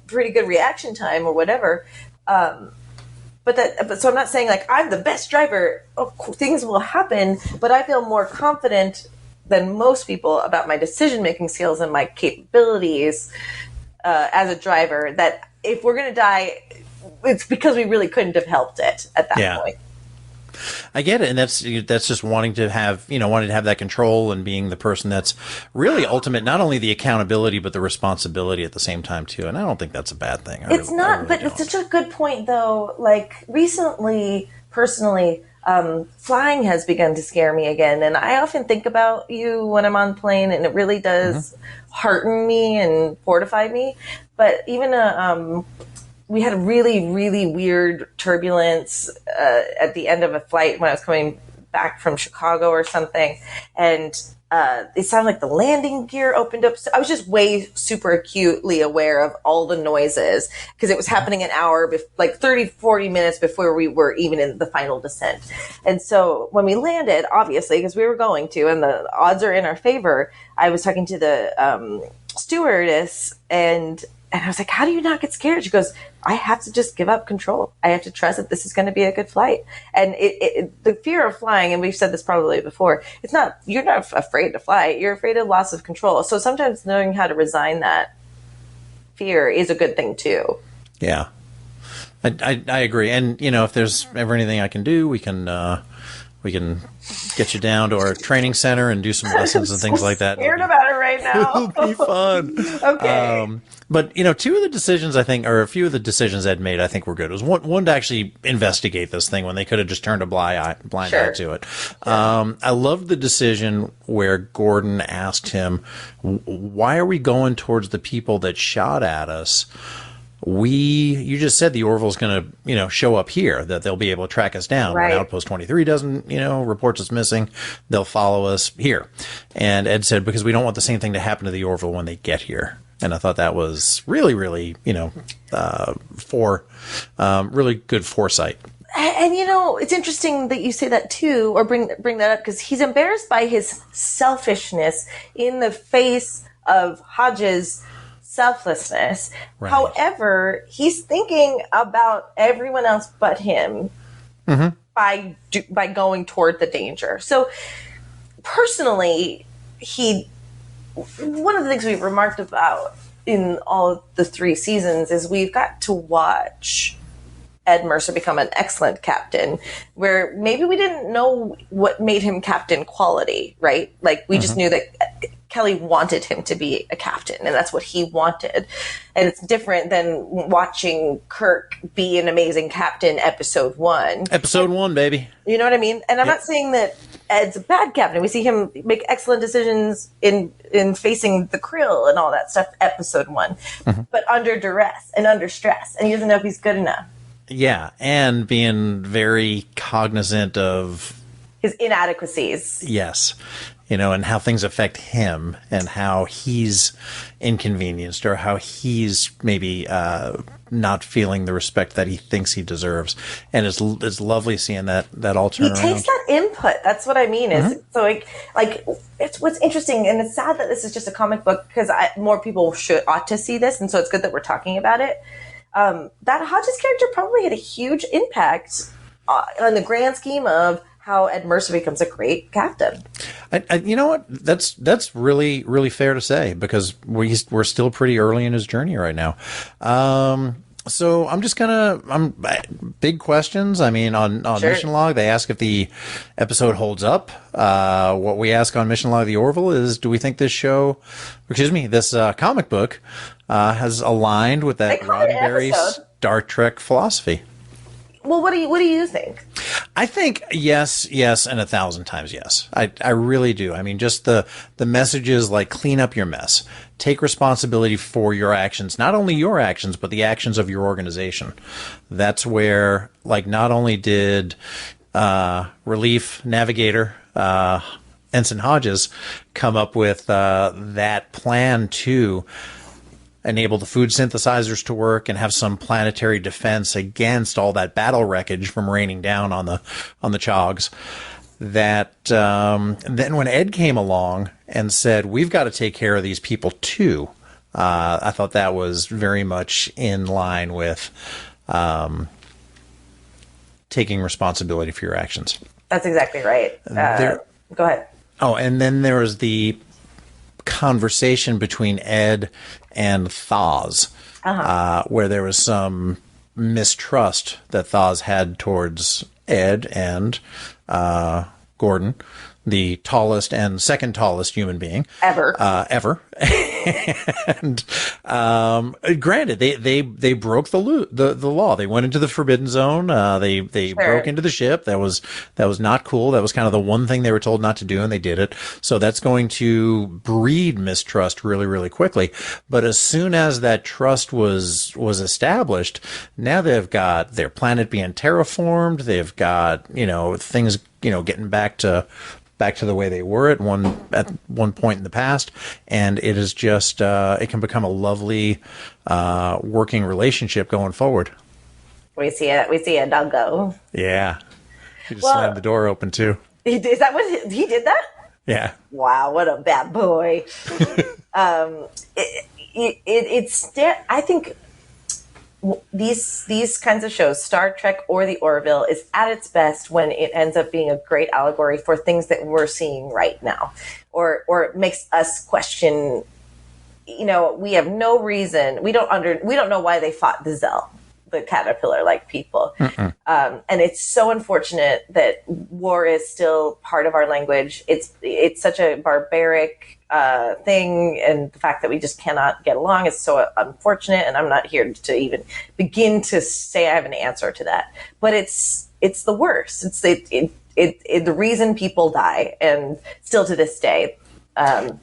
pretty good reaction time or whatever. So I'm not saying I'm the best driver. Things will happen, but I feel more confident than most people about my decision-making skills and my capabilities as a driver, that if we're going to die, it's because we really couldn't have helped it at that point. I get it, and that's just wanting to have that control and being the person that's really ultimate, not only the accountability but the responsibility at the same time too. And I don't think that's a bad thing. It's not, but it's such a good point though. Recently, personally, flying has begun to scare me again, and I often think about you when I'm on plane, and it really does hearten me and fortify me. But even we had a really, really weird turbulence at the end of a flight when I was coming back from Chicago or something. And it sounded like the landing gear opened up. So I was just way super acutely aware of all the noises, because it was happening an hour, 30, 40 minutes before we were even in the final descent. And so when we landed, obviously, because we were going to, and the odds are in our favor, I was talking to the stewardess, and I was like, how do you not get scared? She goes, I have to just give up control. I have to trust that this is going to be a good flight. And the fear of flying, and we've said this probably before, you're not afraid to fly. You're afraid of loss of control. So sometimes knowing how to resign that fear is a good thing too. Yeah, I agree. And, if there's ever anything I can do, we can get you down to our training center and do some lessons and things like that. I'm scared about it right now. It'll be fun. Okay. But, two of the decisions I think, or a few of the decisions Ed made, I think were good. It was one to actually investigate this thing when they could have just turned a blind eye to it. I loved the decision where Gordon asked him, why are we going towards the people that shot at us? You just said the Orville's going to, show up here, that they'll be able to track us down. Right. When Outpost 23 doesn't, reports us missing, they'll follow us here. And Ed said, because we don't want the same thing to happen to the Orville when they get here. And I thought that was really, really, really good foresight. And it's interesting that you say that too, or bring that up, because he's embarrassed by his selfishness in the face of Hodges' selflessness. Right. However, he's thinking about everyone else but him by going toward the danger. So personally, one of the things we've remarked about in all of the 3 seasons is we've got to watch Ed Mercer become an excellent captain, where maybe we didn't know what made him captain quality, right? We just knew that Kelly wanted him to be a captain, and that's what he wanted. And it's different than watching Kirk be an amazing captain episode 1. Episode 1, baby. You know what I mean? And I'm not saying that Ed's a bad captain. We see him make excellent decisions in facing the Krill and all that stuff, episode 1. But under duress and under stress, and he doesn't know if he's good enough. Yeah, and being very cognizant of his inadequacies. Yes. And how things affect him and how he's inconvenienced or how he's maybe not feeling the respect that he thinks he deserves. And it's lovely seeing that all turn around. He takes that input. That's what I mean. Is so like it's what's interesting, and it's sad that this is just a comic book because more people ought to see this, and so it's good that we're talking about it. That Hodges character probably had a huge impact on the grand scheme of how Ed Mercer becomes a great captain. You know what? That's really, really fair to say because we're still pretty early in his journey right now. So I'm just big questions. I mean, on Sure. Mission Log, they ask if the episode holds up. What we ask on Mission Log the Orville is, do we think this comic book has aligned with that Roddenberry Star Trek philosophy? Well, what do you think? I think yes, and 1,000 times yes. I really do. I mean, just the messages like clean up your mess, take responsibility for your actions, not only your actions, but the actions of your organization. That's where, like, not only did Relief Navigator Ensign Hodges come up with that plan to enable the food synthesizers to work and have some planetary defense against all that battle wreckage from raining down on the Chogs. That then when Ed came along and said, we've got to take care of these people too, I thought that was very much in line with taking responsibility for your actions. That's exactly right. Go ahead. Oh, and then there was the conversation between Ed and Thaz, where there was some mistrust that Thaz had towards Ed and Gordon, the tallest and second tallest human being ever. And granted, they broke the law. They went into the Forbidden Zone. They broke into the ship. That was not cool. That was kind of the one thing they were told not to do, and they did it. So that's going to breed mistrust really, really quickly. But as soon as that trust was established, now they've got their planet being terraformed. They've got things getting back to the way they were at one point in the past, and it is just it can become a lovely working relationship going forward. We see a doggo. Yeah, he just slammed the door open too. Is that what he did? That? Yeah. Wow, what a bad boy. I think these kinds of shows, Star Trek or the Orville, is at its best when it ends up being a great allegory for things that we're seeing right now, or it makes us question. We have no reason. We don't know why they fought the Zell, the caterpillar-like people, and it's so unfortunate that war is still part of our language. It's such a barbaric thing, and the fact that we just cannot get along is so unfortunate, and I'm not here to even begin to say I have an answer to that, but it's the worst. It's the reason people die, and still to this day, but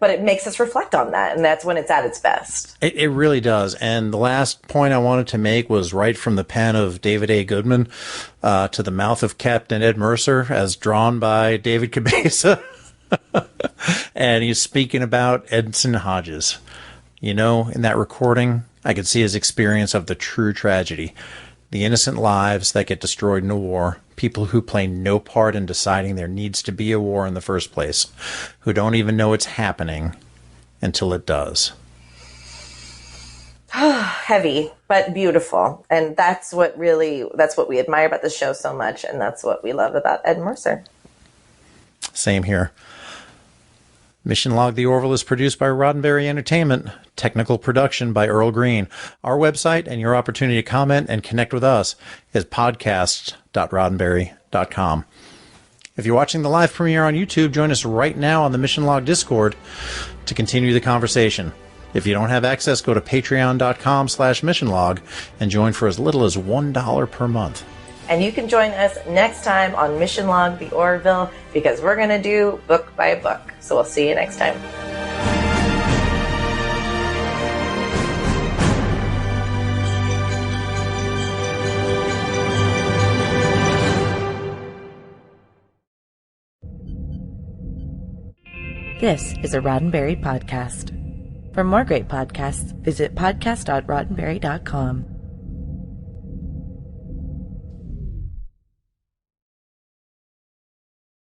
it makes us reflect on that, and that's when it's at its best. It really does. And the last point I wanted to make was right from the pen of David A. Goodman to the mouth of Captain Ed Mercer, as drawn by David Cabeza. And he's speaking about Ensign Hodges. In that recording, I could see his experience of the true tragedy. The innocent lives that get destroyed in a war. People who play no part in deciding there needs to be a war in the first place. Who don't even know it's happening until it does. Heavy, but beautiful. And that's what we admire about the show so much. And that's what we love about Ed Mercer. Same here. Mission Log the Orville is produced by Roddenberry Entertainment. Technical production by Earl Green. Our website and your opportunity to comment and connect with us is podcast.roddenberry.com. If you're watching the live premiere on YouTube, join us right now on the Mission Log Discord to continue the conversation. If you don't have access, go to patreon.com/missionlog and join for as little as $1 per month. And you can join us next time on Mission Log the Orville, because we're going to do book by book. So we'll see you next time. This is a Roddenberry podcast. For more great podcasts, visit podcast.roddenberry.com.